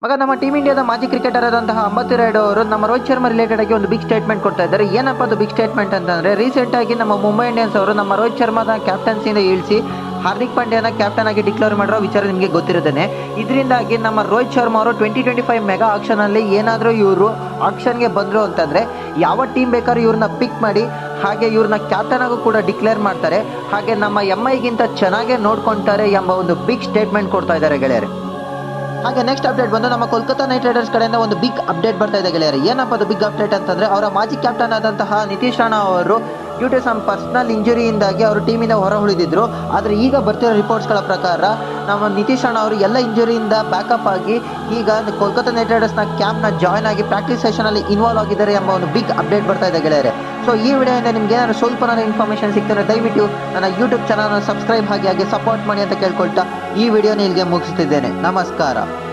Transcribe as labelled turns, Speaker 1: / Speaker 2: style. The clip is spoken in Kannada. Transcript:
Speaker 1: ಮಗ ನಮ್ಮ ಟೀಮ್ ಇಂಡಿಯಾದ ಮಾಜಿ ಕ್ರಿಕೆಟರ್ ಆದಂತಹ ಅಂಬತಿ ರಾಯುಡು ಅವರು ನಮ್ಮ ರೋಹಿತ್ ಶರ್ಮಾ ರಿಲೇಟೆಡ್ ಆಗಿ ಒಂದು ಬಿಗ್ ಸ್ಟೇಟ್ಮೆಂಟ್ ಕೊಡ್ತಾ ಇದ್ದಾರೆ. ಏನಪ್ಪ ಅದು ಬಿಗ್ ಸ್ಟೇಟ್ಮೆಂಟ್ ಅಂತಂದ್ರೆ, ರೀಸೆಂಟ್ ಆಗಿ ನಮ್ಮ ಮುಂಬೈ ಇಂಡಿಯನ್ಸ್ ಅವರು ನಮ್ಮ ರೋಹಿತ್ ಶರ್ಮಾದ ಕ್ಯಾಪ್ಟನ್ಸಿಯಿಂದ ಇಳಿಸಿ ಹಾರ್ದಿಕ್ ಪಾಂಡ್ಯನ ಕ್ಯಾಪ್ಟನ್ ಆಗಿ ಡಿಕ್ಲೇರ್ ಮಾಡಿರೋ ವಿಚಾರ ನಿಮಗೆ ಗೊತ್ತಿರುತ್ತಾನೆ. ಇದರಿಂದಾಗಿ ನಮ್ಮ ರೋಹಿತ್ ಶರ್ಮಾ ಅವರು 2025 ಮೆಗಾ ಆಕ್ಷನ್ ಅಲ್ಲಿ ಏನಾದರೂ ಇವರು ಆಕ್ಷನ್ಗೆ ಬಂದರು ಅಂತಂದ್ರೆ ಯಾವ ಟೀಮ್ ಬೇಕಾದ್ರೂ ಇವ್ರನ್ನ ಪಿಕ್ ಮಾಡಿ ಹಾಗೆ ಇವ್ರನ್ನ ಕ್ಯಾಪ್ಟನ್ ಆಗು ಕೂಡ ಡಿಕ್ಲೇರ್ ಮಾಡ್ತಾರೆ, ಹಾಗೆ ನಮ್ಮ MI ಚೆನ್ನಾಗೇ ನೋಡ್ಕೊಳ್ತಾರೆ ಎಂಬ ಒಂದು ಬಿಗ್ ಸ್ಟೇಟ್ಮೆಂಟ್ ಕೊಡ್ತಾ ಇದ್ದಾರೆ ಗೆಳೆಯರೆ. ಹಾಗೆ ನೆಕ್ಸ್ಟ್ ಅಪ್ಡೇಟ್ ಬಂದು ನಮ್ಮ ಕೋಲ್ಕತ್ತಾ ನೈಟ್ ರೈಡರ್ಸ್ ಕಡೆಯಿಂದ ಒಂದು ಬಿಗ್ ಅಪ್ಡೇಟ್ ಬರ್ತಾ ಇದೆ ಗೆಳೆಯರೆ. ಏನಪ್ಪ ಅದು ಬಿಗ್ ಅಪ್ಡೇಟ್ ಅಂತಂದ್ರೆ, ಅವರ ಮಾಜಿ ಕ್ಯಾಪ್ಟನ್ ಆದಂತಹ ನಿತೀಶ್ ರಾಣಾ ಅವರು ಡ್ಯೂ ಟು ಸಮ್ ಪರ್ಸನಲ್ ಇಂಜುರಿಯಿಂದಾಗಿ ಅವರು ಟೀಮಿಂದ ಹೊರ ಉಳಿದಿದ್ರು. ಆದರೆ ಈಗ ಬರ್ತಿರೋ ರಿಪೋರ್ಟ್ಸ್ಗಳ ಪ್ರಕಾರ ನಮ್ಮ ನಿತೀಶ್ ರಾಣಾ ಅವರು ಎಲ್ಲ ಇಂಜುರಿಯಿಂದ ಬ್ಯಾಕಪ್ ಆಗಿ ಈಗ ಕೋಲ್ಕತ್ತಾ ನೈಟ್ ರೈಡರ್ಸ್ನ ಕ್ಯಾಂಪ್ನ ಜಾಯ್ನ್ ಆಗಿ ಪ್ರಾಕ್ಟೀಸ್ ಸೆಷನಲ್ಲಿ ಇನ್ವಾಲ್ವ್ ಆಗಿದ್ದಾರೆ ಎಂಬ ಒಂದು ಬಿಗ್ ಅಪ್ಡೇಟ್ ಬರ್ತಾ ಇದೆ ಗೆಳೆಯರೆ. ಸೊ ಈ ವಿಡಿಯೋಯಿಂದ ನಿಮ್ಗೆ ಏನಾದ್ರು ಸ್ವಲ್ಪ ಇನ್ಫಾರ್ಮೇಷನ್ ಸಿಗ್ತಾರೆ ದಯವಿಟ್ಟು ನನ್ನ ಯೂಟ್ಯೂಬ್ ಚಾನಲ್ನ ಸಬ್ಸ್ಕ್ರೈಬ್ ಹಾಗೆ ಸಪೋರ್ಟ್ ಮಾಡಿ ಅಂತ ಕೇಳ್ಕೊಳ್ತಾ ಈ ವಿಡಿಯೋನ ಇಲ್ಲಿಗೆ ಮುಗಿಸ್ತಿದ್ದೇನೆ. ನಮಸ್ಕಾರ.